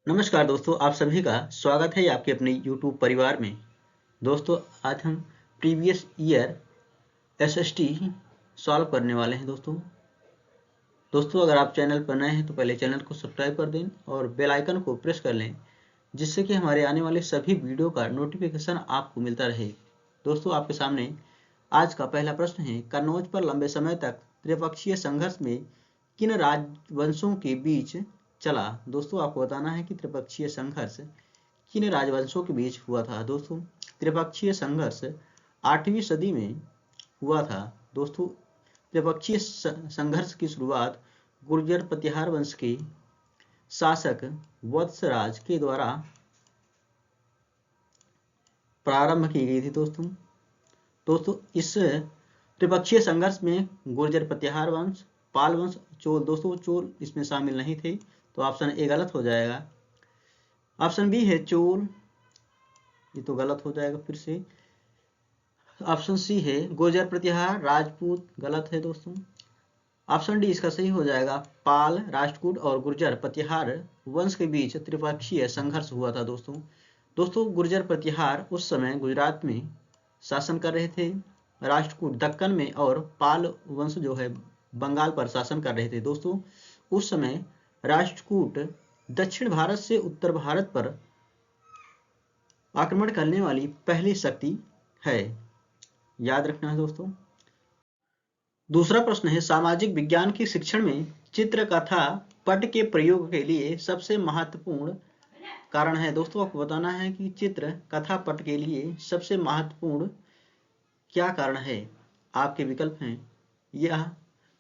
नमस्कार दोस्तों, आप सभी का स्वागत है आपके अपने YouTube परिवार में। दोस्तों, आज हम प्रीवियस ईयर एसएसटी सॉल्व करने वाले हैं। दोस्तों अगर आप चैनल पर नए हैं तो पहले चैनल को सब्सक्राइब कर दें और बेल आइकन को प्रेस कर लें, जिससे कि हमारे आने वाले सभी वीडियो का नोटिफिकेशन आपको मिलता रहे। दोस्तों, आपके सामने आज का पहला प्रश्न है, कन्नौज पर लंबे समय तक त्रिपक्षीय संघर्ष में किन राजवंशों के बीच चला। दोस्तों, आपको बताना है कि त्रिपक्षीय संघर्ष किन राजवंशों के बीच हुआ था। दोस्तों, त्रिपक्षीय संघर्ष 8वीं सदी में हुआ था। दोस्तों, त्रिपक्षीय संघर्ष की शुरुआत गुर्जर प्रतिहार वंश के शासक वत्सराज के द्वारा प्रारंभ की गई थी। दोस्तों इस त्रिपक्षीय संघर्ष में गुर्जर प्रतिहार वंश, पाल वंश, चोल, दोस्तों चोल इसमें शामिल नहीं थे, तो ऑप्शन ए गलत हो जाएगा। ऑप्शन बी है चोल, ये तो गलत हो जाएगा फिर से। ऑप्शन सी है गुर्जर प्रतिहार राजपूत, गलत है दोस्तों। ऑप्शन डी इसका सही हो जाएगा, पाल, राष्ट्रकूट और गुर्जर प्रतिहार वंश के बीच त्रिपक्षीय संघर्ष हुआ था। दोस्तों गुर्जर प्रतिहार उस समय गुजरात में शासन कर रहे थे, राष्ट्रकूट दक्कन में और पाल वंश जो है बंगाल पर शासन कर रहे थे। दोस्तों उस समय राष्ट्रकूट दक्षिण भारत से उत्तर भारत पर आक्रमण करने वाली पहली शक्ति है, याद रखना है दोस्तों। दूसरा प्रश्न है, सामाजिक विज्ञान के शिक्षण में चित्रकथा पट के प्रयोग के लिए सबसे महत्वपूर्ण कारण है। दोस्तों आपको बताना है कि चित्र कथा पट के लिए सबसे महत्वपूर्ण क्या कारण है। आपके विकल्प हैं, यह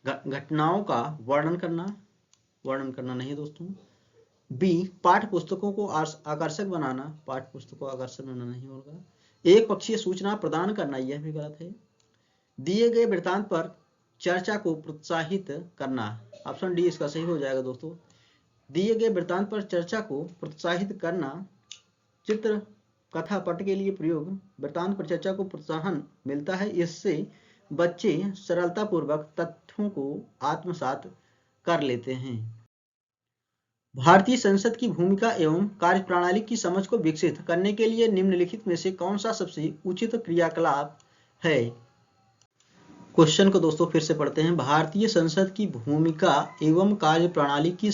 घटनाओं का वर्णन करना नहीं दोस्तों। बी, पाठ्य पुस्तकों को आकर्षक बनाना, पाठ्य पुस्तकों को आकर्षक बनाना नहीं होगा। एक पक्षीय सूचना प्रदान करना, यह भी गलत है। दिए गए वृत्तांत पर चर्चा को प्रोत्साहित करना, ऑप्शन डी इसका सही हो जाएगा। दोस्तों दिए गए वृत्तांत पर चर्चा को प्रोत्साहित करना, चित्र कथा पट के लिए प्रयोग वृत्तांत पर चर्चा को प्रोत्साहन मिलता है, इससे बच्चे सरलतापूर्वक तथ्यों को आत्मसात कर लेते हैं। भारतीय संसद की भूमिका एवं कार्यप्रणाली की समझ को विकसित करने के लिए निम्नलिखित में से कौन सा सबसे उचित क्रियाकलाप है। क्वेश्चन को दोस्तों फिर से पढ़ते हैं। भारतीय संसद की भूमिका एवं कार्यप्रणाली की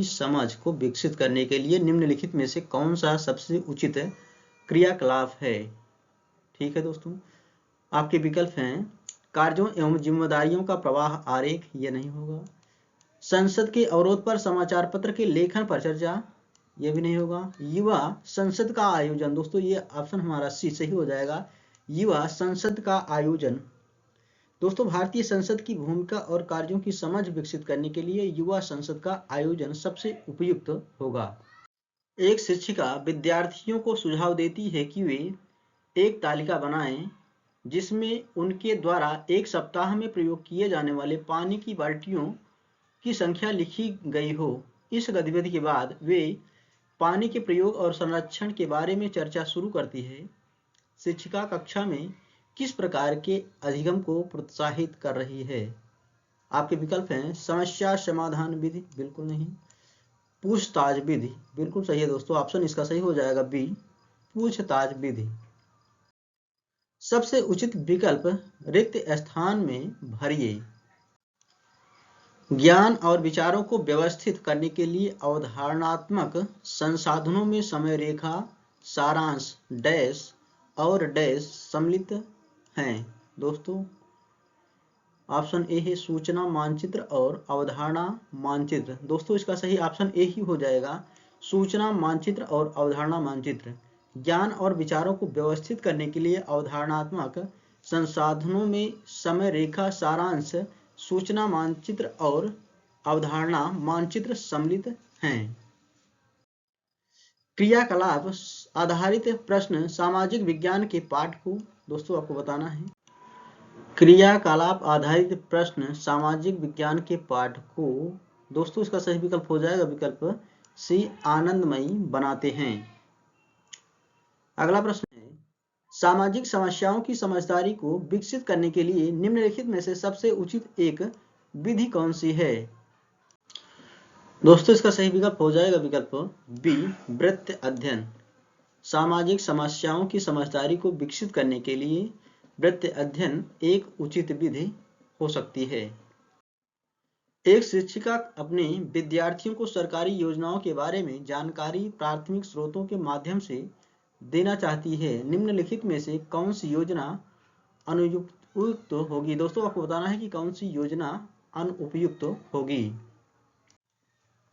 समझ को विकसित करने के लिए निम्नलिखित में से कौन सा सबसे उचित क्रियाकलाप है। ठीक है दोस्तों, आपके विकल्प हैं, कार्यों एवं जिम्मेदारियों का प्रवाह आरेख, ये नहीं होगा। संसद के अवरोध पर समाचार पत्र के लेखन पर चर्चा, ये भी नहीं होगा। युवा संसद का आयोजन, दोस्तों ये ऑप्शन हमारा सी सही हो जाएगा, युवा संसद का आयोजन। दोस्तों भारतीय संसद की भूमिका और कार्यों की समझ विकसित करने के लिए युवा संसद का आयोजन सबसे उपयुक्त होगा। एक शिक्षिका विद्यार्थियों को सुझाव देती है कि वे एक तालिका बनाएं जिसमें उनके द्वारा एक सप्ताह में प्रयोग किए जाने वाले पानी की बाल्टियों की संख्या लिखी गई हो। इस गतिविधि के बाद वे पानी के प्रयोग और संरक्षण के बारे में चर्चा शुरू करती है। शिक्षिका कक्षा में किस प्रकार के अधिगम को प्रोत्साहित कर रही है। आपके विकल्प हैं, समस्या समाधान विधि, बिल्कुल नहीं। पूछताछ विधि, बिल्कुल सही है दोस्तों, ऑप्शन इसका सही हो जाएगा बी, पूछताछ विधि। सबसे उचित विकल्प रिक्त स्थान में भरिए। ज्ञान और विचारों को व्यवस्थित करने के लिए अवधारणात्मक संसाधनों में समय रेखा, सारांश, डैश और डैश सम्मिलित हैं। दोस्तों ऑप्शन ए है सूचना मानचित्र और अवधारणा मानचित्र। दोस्तों इसका सही ऑप्शन ए ही हो जाएगा, सूचना मानचित्र और अवधारणा मानचित्र। ज्ञान और विचारों को व्यवस्थित करने के लिए अवधारणात्मक संसाधनों में समय रेखा, सारांश, सूचना मानचित्र और अवधारणा मानचित्र सम्मिलित हैं। क्रियाकलाप आधारित प्रश्न सामाजिक विज्ञान के पाठ को, दोस्तों आपको बताना है, क्रियाकलाप आधारित प्रश्न सामाजिक विज्ञान के पाठ को, दोस्तों इसका सही विकल्प हो जाएगा विकल्प सी, आनंदमयी बनाते हैं। अगला प्रश्न है, सामाजिक समस्याओं की समझदारी को विकसित करने के लिए निम्नलिखित में से सबसे उचित एक विधि कौन सी है। दोस्तों इसका सही विकल्प हो जाएगा विकल्प बी, वृत्त अध्ययन। सामाजिक समस्याओं की समझदारी को विकसित करने के लिए वृत्त अध्ययन एक उचित विधि हो सकती है। एक शिक्षिका अपने विद्यार्थियों को सरकारी योजनाओं के बारे में जानकारी प्राथमिक स्रोतों के माध्यम से देना चाहती है। निम्नलिखित में से कौन सी योजना अनुपयुक्त होगी? दोस्तों आपको बताना है कि कौन सी योजना अनुपयुक्त होगी।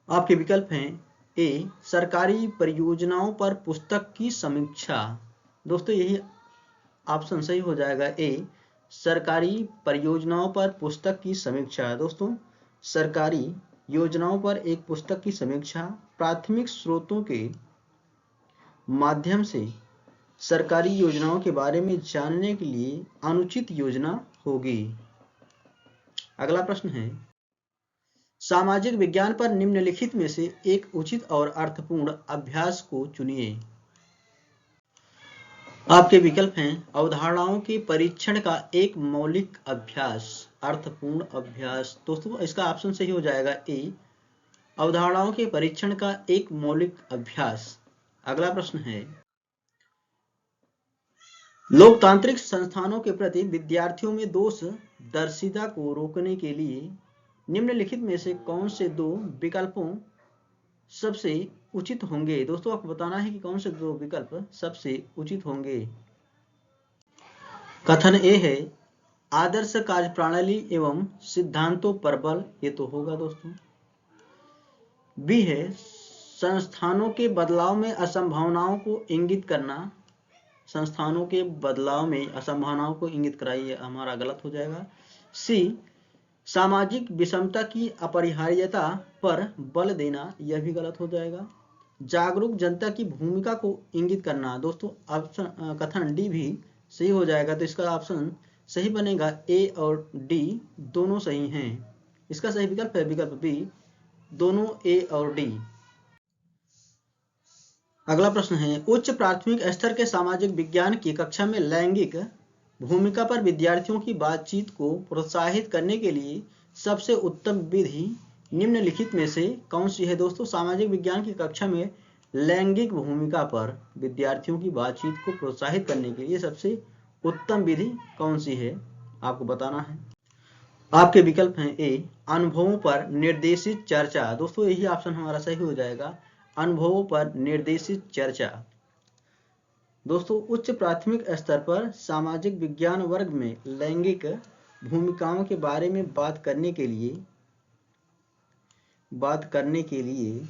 आपके विकल्प हैं ए, सरकारी परियोजनाओं पर पुस्तक की समीक्षा। दोस्तों यही ऑप्शन सही हो जाएगा ए, सरकारी परियोजनाओं पर पुस्तक की समीक्षा। दोस्तों सरकारी योजनाओं पर एक पुस्तक की समीक्षा प्राथमिक स्रोतों के माध्यम से सरकारी योजनाओं के बारे में जानने के लिए अनुचित योजना होगी। अगला प्रश्न है, सामाजिक विज्ञान पर निम्नलिखित में से एक उचित और अर्थपूर्ण अभ्यास को चुनिए। आपके विकल्प हैं अवधारणाओं के परीक्षण का एक मौलिक अभ्यास, अर्थपूर्ण अभ्यास। दोस्तों इसका ऑप्शन सही हो जाएगा ए, अवधारणाओं के परीक्षण का एक मौलिक अभ्यास। अगला प्रश्न है, लोकतांत्रिक संस्थानों के प्रति विद्यार्थियों में दोष दर्शिता को रोकने के लिए निम्नलिखित में से कौन से दो विकल्पों सबसे उचित होंगे? दोस्तों आपको बताना है कि कौन से दो विकल्प सबसे उचित होंगे। कथन ए है आदर्श कार्यप्रणाली एवं सिद्धांतों पर बल, ये तो होगा दोस्तों। बी है संस्थानों के बदलाव में असंभावनाओं को इंगित करना, संस्थानों के बदलाव में असंभावनाओं को इंगित कराइए, हमारा गलत हो जाएगा। सी, सामाजिक विषमता की अपरिहार्यता पर बल देना, यह भी गलत हो जाएगा। जागरूक जनता की भूमिका को इंगित करना, दोस्तों ऑप्शन कथन डी भी सही हो जाएगा। तो इसका ऑप्शन सही बनेगा ए और डी दोनों सही हैं। इसका सही विकल्प है विकल्प बी, दोनों ए और डी। अगला प्रश्न है, उच्च प्राथमिक स्तर के सामाजिक विज्ञान की कक्षा में लैंगिक भूमिका पर विद्यार्थियों की बातचीत को प्रोत्साहित करने के लिए सबसे उत्तम विधि निम्नलिखित में से कौन सी है? दोस्तों सामाजिक विज्ञान की कक्षा में लैंगिक भूमिका पर विद्यार्थियों की बातचीत को प्रोत्साहित करने के लिए सबसे उत्तम विधि कौन सी है, आपको बताना है। आपके विकल्प हैं ए, अनुभवों पर निर्देशित चर्चा। दोस्तों यही ऑप्शन हमारा सही हो जाएगा, अनुभवों पर निर्देशित चर्चा। दोस्तों उच्च प्राथमिक स्तर पर सामाजिक विज्ञान वर्ग में लैंगिक भूमिकाओं के बारे में बात करने के लिए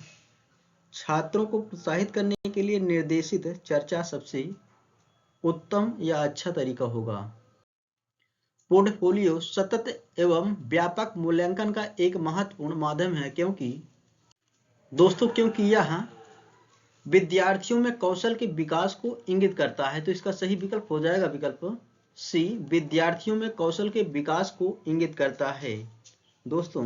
छात्रों को प्रोत्साहित करने के लिए निर्देशित चर्चा सबसे उत्तम या अच्छा तरीका होगा। पोर्टफोलियो सतत एवं व्यापक मूल्यांकन का एक महत्वपूर्ण माध्यम है क्योंकि यह विद्यार्थियों में कौशल के विकास को इंगित करता है। तो इसका सही विकल्प हो जाएगा विकल्प सी, विद्यार्थियों में कौशल के विकास को इंगित करता है। दोस्तों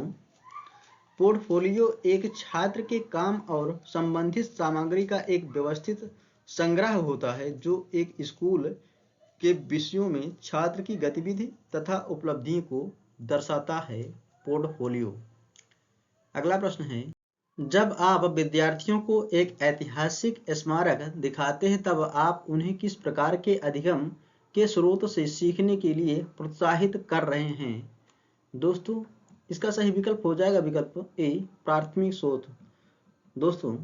पोर्टफोलियो एक छात्र के काम और संबंधित सामग्री का एक व्यवस्थित संग्रह होता है जो एक स्कूल के विषयों में छात्र की गतिविधि तथा उपलब्धियों को दर्शाता है पोर्टफोलियो। अगला प्रश्न है, जब आप विद्यार्थियों को एक ऐतिहासिक स्मारक दिखाते हैं तब आप उन्हें किस प्रकार के अधिगम के स्रोत से सीखने के लिए प्रोत्साहित कर रहे हैं? दोस्तों इसका सही विकल्प हो जाएगा विकल्प ए, प्राथमिक स्रोत। दोस्तों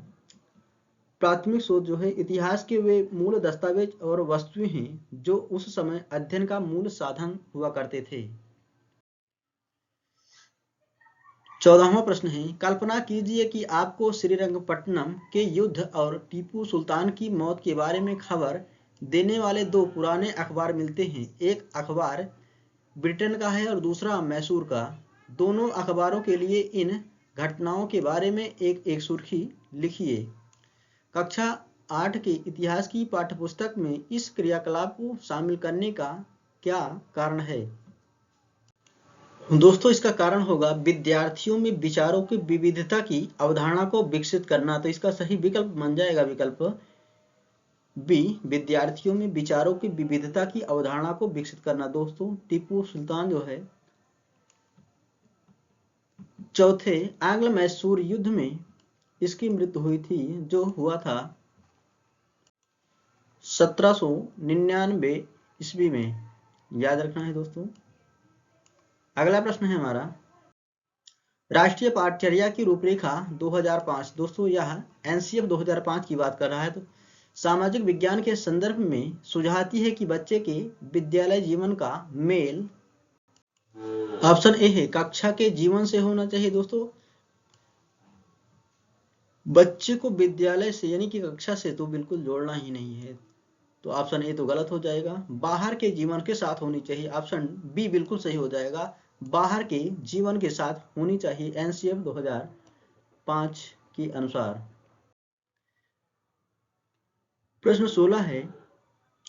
प्राथमिक स्रोत जो है इतिहास के वे मूल दस्तावेज और वस्तुएं हैं जो उस समय अध्ययन का मूल साधन हुआ करते थे। 14वां प्रश्न है, कल्पना कीजिए कि आपको श्रीरंगपट्टनम के युद्ध और टीपू सुल्तान की मौत के बारे में खबर देने वाले दो पुराने अखबार मिलते हैं। एक अखबार ब्रिटेन का है और दूसरा मैसूर का। दोनों अखबारों के लिए इन घटनाओं के बारे में एक सुर्खी लिखिए। कक्षा 8 के इतिहास की पाठ्यपुस्तक में इस क्रियाकलाप को शामिल करने का क्या कारण है? दोस्तों इसका कारण होगा विद्यार्थियों में विचारों की विविधता की अवधारणा को विकसित करना। तो इसका सही विकल्प बन जाएगा विकल्प बी, विद्यार्थियों में विचारों की विविधता की अवधारणा को विकसित करना। दोस्तों टीपू सुल्तान जो है चौथे आंग्ल मैसूर युद्ध में इसकी मृत्यु हुई थी, जो हुआ था 1799 ईस्वी में। याद रखना है दोस्तों। अगला प्रश्न है हमारा, राष्ट्रीय पाठचर्या की रूपरेखा 2005। दोस्तों यह एनसीएफ 2005 की बात कर रहा है। तो सामाजिक विज्ञान के संदर्भ में सुझाती है कि बच्चे के विद्यालय जीवन का मेल, ऑप्शन ए है, कक्षा के जीवन से होना चाहिए। दोस्तों बच्चे को विद्यालय से यानी कि कक्षा से तो बिल्कुल जोड़ना ही नहीं है, तो ऑप्शन ए तो गलत हो जाएगा। बाहर के जीवन के साथ होनी चाहिए, ऑप्शन बी बिल्कुल सही हो जाएगा। बाहर के जीवन के साथ होनी चाहिए एनसीएफ 2005 के अनुसार। प्रश्न 16 है,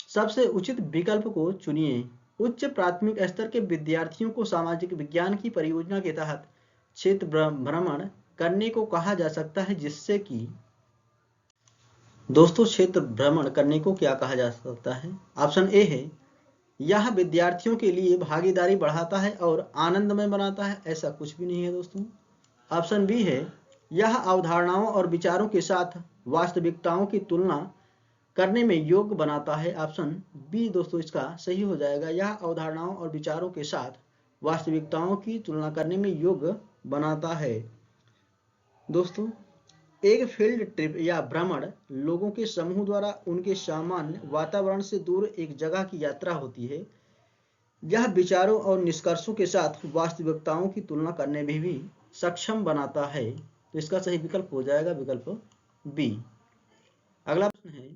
सबसे उचित विकल्प को चुनिए। उच्च प्राथमिक स्तर के विद्यार्थियों को सामाजिक विज्ञान की परियोजना के तहत क्षेत्र भ्रमण करने को कहा जा सकता है, जिससे कि दोस्तों क्षेत्र भ्रमण करने को क्या कहा जा सकता है? ऑप्शन ए है, यह विद्यार्थियों के लिए भागीदारी बढ़ाता है और आनंदमय बनाता है। ऐसा कुछ भी नहीं है दोस्तों। ऑप्शन बी है, यह अवधारणाओं और विचारों के साथ वास्तविकताओं की तुलना करने में योग्य बनाता है। ऑप्शन बी दोस्तों इसका सही हो जाएगा। यह अवधारणाओं और विचारों के साथ वास्तविकताओं की तुलना करने में योग्य बनाता है। दोस्तों एक फील्ड ट्रिप या भ्रमण लोगों के समूह द्वारा उनके सामान्य वातावरण से दूर एक जगह की यात्रा होती है। यह विचारों और निष्कर्षों के साथ वास्तविकताओं की तुलना करने में भी सक्षम बनाता है। तो इसका सही विकल्प हो जाएगा विकल्प बी। अगला प्रश्न है,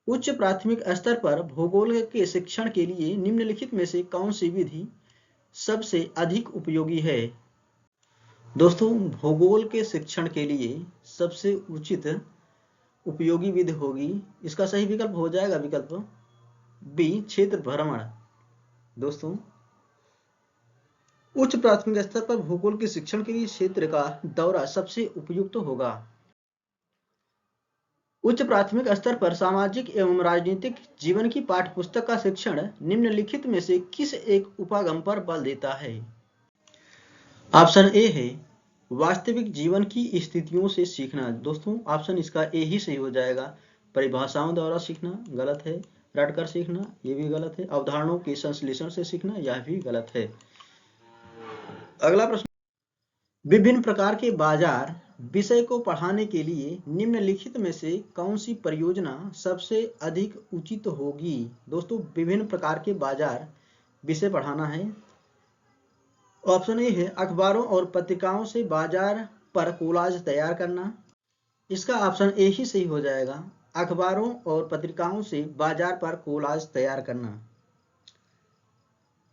उच्च प्राथमिक स्तर पर भूगोल के शिक्षण के लिए निम्नलिखित में से कौन सी विधि सबसे अधिक उपयोगी है? दोस्तों भूगोल के शिक्षण के लिए सबसे उचित उपयोगी विधि होगी, इसका सही विकल्प हो जाएगा विकल्प बी, क्षेत्र भ्रमण। दोस्तों उच्च प्राथमिक स्तर पर भूगोल के शिक्षण के लिए क्षेत्र का दौरा सबसे उपयुक्त होगा। उच्च प्राथमिक स्तर पर सामाजिक एवं राजनीतिक जीवन की पाठ्यपुस्तक का शिक्षण निम्नलिखित में से किस एक उपागम पर बल देता है? ऑप्शन ए है, वास्तविक जीवन की स्थितियों से सीखना। दोस्तों ऑप्शन इसका ए ही सही हो जाएगा। परिभाषाओं द्वारा सीखना गलत है। रटकर सीखना ये भी गलत है। अवधारणाओं के संश्लेषण से सीखना यह भी गलत है। अगला प्रश्न, विभिन्न प्रकार के बाजार विषय को पढ़ाने के लिए निम्नलिखित में से कौन सी परियोजना सबसे अधिक उचित होगी? दोस्तों विभिन्न प्रकार के बाजार विषय पढ़ाना है। ऑप्शन ए है, अखबारों और पत्रिकाओं से बाजार पर कोलाज तैयार करना। इसका ऑप्शन ए ही सही हो जाएगा। अखबारों और पत्रिकाओं से बाजार पर कोलाज तैयार करना।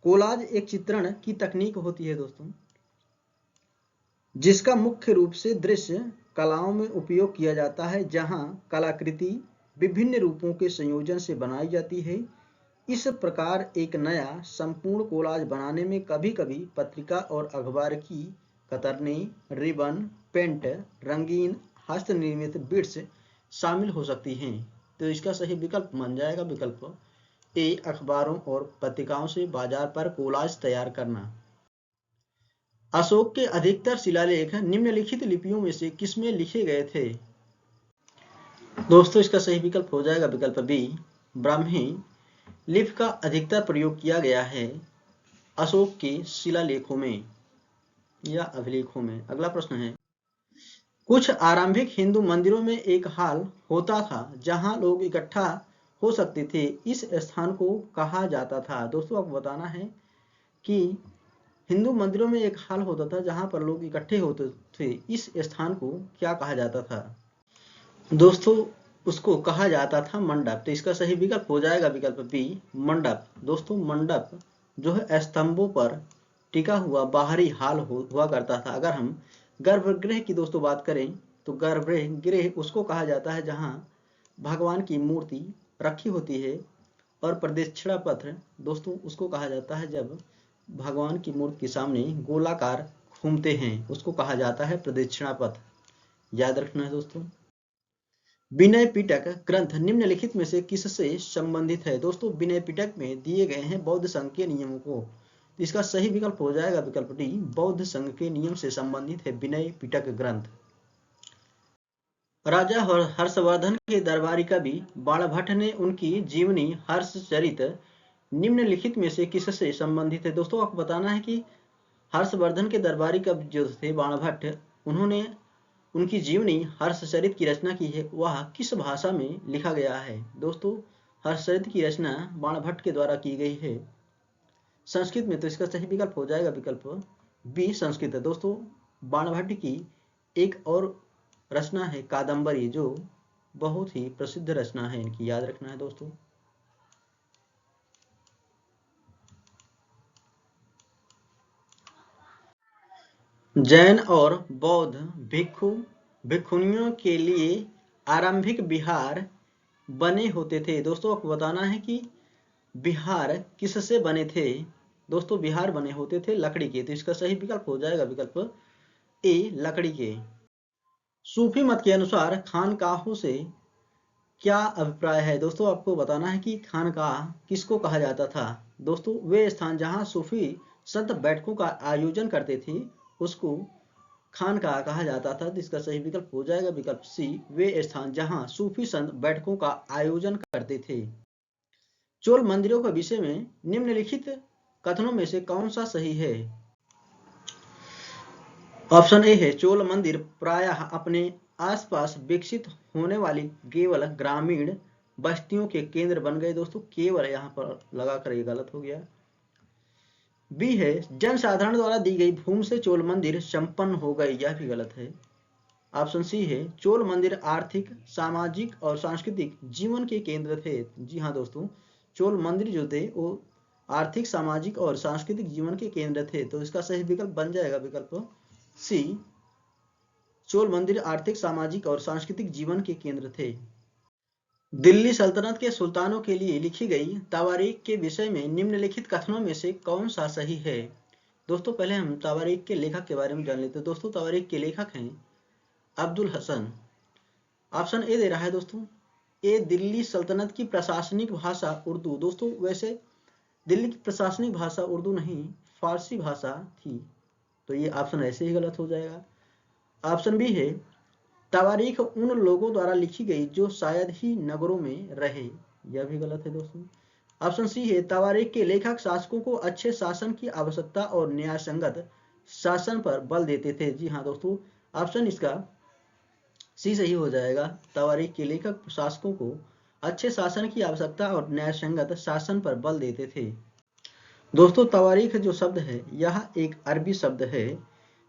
कोलाज एक चित्रण की तकनीक होती है दोस्तों, जिसका मुख्य रूप से दृश्य कलाओं में उपयोग किया जाता है, जहां कलाकृति विभिन्न रूपों के संयोजन से बनाई जाती है। इस प्रकार एक नया संपूर्ण कोलाज बनाने में कभी-कभी पत्रिका और अखबार की कतरनें, रिबन, पेंट, रंगीन हस्तनिर्मित बिट्स शामिल हो सकती हैं। तो इसका सही विकल्प बन जाएगा विकल्प ए, अखबारों और पत्रिकाओं से बाजार पर कोलाज तैयार करना। अशोक के अधिकतर शिलालेख निम्नलिखित लिपियों में से किसमें लिखे गए थे? दोस्तों इसका सही विकल्प हो जाएगा विकल्प बी, ब्राह्मी लिपि का अधिकतर प्रयोग किया गया है अशोक के शिलालेखों में या अभिलेखों में। अगला प्रश्न है, कुछ आरंभिक हिंदू मंदिरों में एक हॉल होता था जहां लोग इकट्ठा हो सकते थे। इस स्थान को कहा जाता था। दोस्तों आपको बताना है कि हिंदू मंदिरों में एक हॉल होता था जहां पर लोग इकट्ठे होते थे। इस स्थान को क्या कहा जाता था? दोस्तों उसको कहा जाता था मंडप। तो इसका सही विकल्प हो जाएगा विकल्प बी, मंडप। दोस्तों मंडप जो है स्तंभों पर टिका हुआ बाहरी हॉल हुआ करता था। अगर हम गर्भगृह की दोस्तों बात करें तो गर्भगृह उसको कहा जाता है जहां भगवान की मूर्ति रखी होती है, और प्रदक्षिणा पथ दोस्तों उसको कहा जाता है जब भगवान की मूर्ति के सामने गोलाकार घूमते हैं, उसको कहा जाता है प्रदक्षिणा पथ। याद रखना है दोस्तों। विनय पिटक ग्रंथ निम्नलिखित में से किससे संबंधित है? दोस्तों विनय पिटक में दिए गए हैं बौद्ध संघ के नियमों को। इसका सही विकल्प हो जाएगा विकल्प डी, बौद्ध संघ के नियम से संबंधित है विनय पिटक ग्रंथ। राजा हर्षवर्धन के दरबारी कवि बाणभट्ट ने उनकी जीवनी हर्षचरित निम्नलिखित में से किससे संबंधित है। दोस्तों आपको बताना है कि हर्षवर्धन के दरबारी कवि जो थे बाणभट्ट, उन्होंने उनकी जीवनी हर्षचरित की रचना की है, वह किस भाषा में लिखा गया है। दोस्तों हर्षचरित की रचना बाणभट्ट के द्वारा की गई है संस्कृत में, तो इसका सही विकल्प हो जाएगा विकल्प बी संस्कृत है। दोस्तों बाणभट्ट की एक और रचना है कादम्बरी, जो बहुत ही प्रसिद्ध रचना है, इनकी याद रखना है दोस्तों। जैन और बौद्ध भिक्षुनियों के लिए आरंभिक विहार बने होते थे। दोस्तों आपको बताना है कि विहार किससे बने थे। दोस्तों विहार बने होते थे लकड़ी के, तो इसका सही विकल्प हो जाएगा विकल्प ए लकड़ी के। सूफी मत के अनुसार खानकाहों से क्या अभिप्राय है। दोस्तों आपको बताना है कि खानकाह किसको कहा जाता था। दोस्तों वे स्थान जहां सूफी संत बैठकों का आयोजन करते थे उसको खानकाह कहा जाता था, तो इसका सही विकल्प हो जाएगा विकल्प सी, वे स्थान जहां सूफी संत बैठकों का आयोजन करते थे। चोल मंदिरों के विषय में निम्नलिखित कथनों में से कौन सा सही है। ऑप्शन ए है चोल मंदिर प्रायः अपने आसपास विकसित होने वाली केवल ग्रामीण बस्तियों के केंद्र बन गए। दोस्तों केवल यहाँ पर लगाकर ये गलत हो गया। बी है जनसाधारण द्वारा दी गई भूमि से चोल मंदिर संपन्न हो गए, यह भी गलत है। ऑप्शन सी है चोल मंदिर आर्थिक सामाजिक और सांस्कृतिक जीवन के केंद्र थे। जी हाँ दोस्तों चोल मंदिर जो थे वो आर्थिक सामाजिक और सांस्कृतिक जीवन के केंद्र थे, तो इसका सही विकल्प बन जाएगा विकल्प सी, चोल मंदिर आर्थिक सामाजिक और सांस्कृतिक जीवन के केंद्र थे। दिल्ली सल्तनत के सुल्तानों के लिए लिखी गई तवारीख के विषय में निम्नलिखित कथनों में से कौन सा सही है। दोस्तों पहले हम तवारीख के लेखक के बारे में जान लेते हैं। दोस्तों तवारीख के लेखक हैं अब्दुल हसन। ऑप्शन ए दे रहा है दोस्तों ए दिल्ली सल्तनत की प्रशासनिक भाषा उर्दू। दोस्तों वैसे दिल्ली की प्रशासनिक भाषा उर्दू नहीं फारसी भाषा थी, तो ये ऑप्शन ऐसे ही गलत हो जाएगा। ऑप्शन बी है तवारीख उन लोगों द्वारा लिखी गई जो शायद ही नगरों में रहे, यह भी गलत है दोस्तों। ऑप्शन सी है तवारीख के लेखक शासकों को अच्छे शासन की आवश्यकता और न्यायसंगत शासन पर बल देते थे। जी हाँ दोस्तों ऑप्शन इसका सी सही हो जाएगा, तवारीख के लेखक शासकों को अच्छे शासन की आवश्यकता और न्यायसंगत शासन पर बल देते थे। दोस्तों तवारीख जो शब्द है यह एक अरबी शब्द है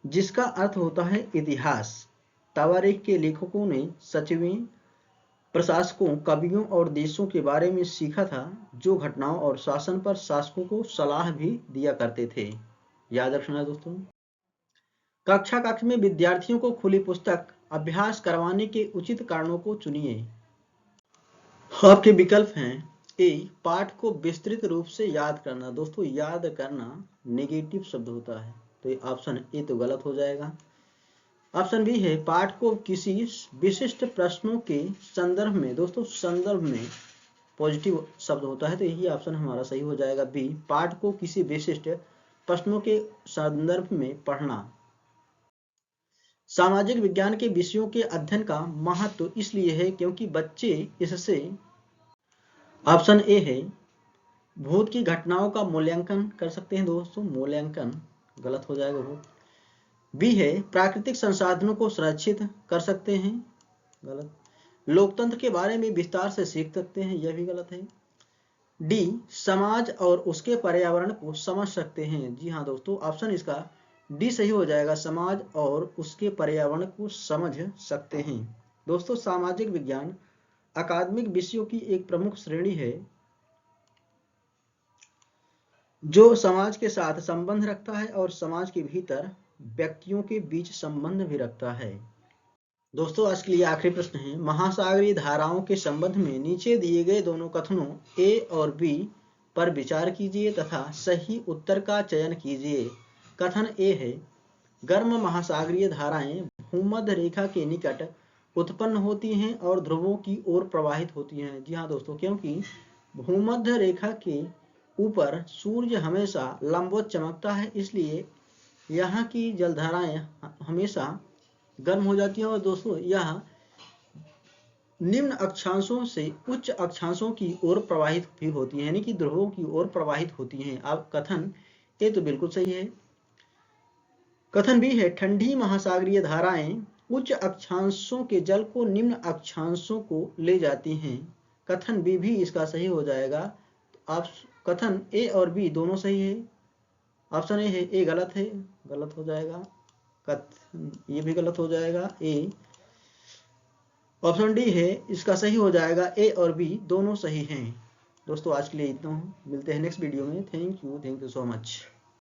जिसका अर्थ होता है इतिहास। तवारीख के लेखकों ने सचिवों प्रशासकों कवियों और देशों के बारे में सीखा था जो घटनाओं और शासन पर शासकों को सलाह भी दिया करते थे। याद रखना दोस्तों। कक्षा कक्ष में विद्यार्थियों को खुली पुस्तक अभ्यास करवाने के उचित कारणों को चुनिए। आपके विकल्प हैं ए पाठ को विस्तृत रूप से याद करना। दोस्तों याद करना नेगेटिव शब्द होता है, तो ऑप्शन ए तो गलत हो जाएगा। ऑप्शन बी है पाठ को किसी विशिष्ट प्रश्नों के संदर्भ में। दोस्तों संदर्भ में पॉजिटिव शब्द होता है, तो यही ऑप्शन हमारा सही हो जाएगा बी, पाठ को किसी विशिष्ट प्रश्नों के संदर्भ में पढ़ना। सामाजिक विज्ञान के विषयों के अध्ययन का महत्व इसलिए है क्योंकि बच्चे इससे, ऑप्शन ए है भूत की घटनाओं का मूल्यांकन कर सकते हैं। दोस्तों मूल्यांकन गलत हो जाएगा भूत। बी है प्राकृतिक संसाधनों को संरक्षित कर सकते हैं, गलत। लोकतंत्र के बारे में विस्तार से सीख सकते हैं, यह भी गलत है। डी समाज और उसके पर्यावरण को समझ सकते हैं। जी हाँ दोस्तों ऑप्शन इसका डी सही हो जाएगा, समाज और उसके पर्यावरण को समझ सकते हैं। दोस्तों सामाजिक विज्ञान अकादमिक विषयों की एक प्रमुख श्रेणी है जो समाज के साथ संबंध रखता है और समाज के भीतर व्यक्तियों के बीच संबंध भी रखता है। दोस्तों आज के लिए आखिरी प्रश्न है, महासागरीय धाराओं के संबंध में नीचे दिए गए दोनों कथनों ए और बी पर विचार कीजिए तथा सही उत्तर का चयन कीजिए। कथन ए है गर्म महासागरीय धाराएं भूमध्य रेखा के निकट उत्पन्न होती हैं और ध्रुवों की ओर प्रवाहित होती हैं। जी हाँ दोस्तों क्योंकि भूमध्य रेखा के ऊपर सूर्य हमेशा लंबवत चमकता है, इसलिए यहाँ की जलधाराएं हमेशा गर्म हो जाती हैं और दोस्तों यह निम्न अक्षांशों से उच्च अक्षांशों की ओर प्रवाहित भी होती हैं, यानी कि ध्रुवों की ओर प्रवाहित होती हैं। अब कथन ए तो बिल्कुल सही है। कथन बी है ठंडी महासागरीय धाराएं उच्च अक्षांशों के जल को निम्न अक्षांशों को ले जाती हैं। कथन बी भी इसका सही हो जाएगा। आप कथन ए और बी दोनों सही है। ऑप्शन ए है, ए गलत है, गलत हो जाएगा। कथन ये भी गलत हो जाएगा। ए ऑप्शन डी है इसका सही हो जाएगा। ए और बी दोनों सही हैं। दोस्तों आज के लिए इतना, मिलते हैं नेक्स्ट वीडियो में। Thank you so much.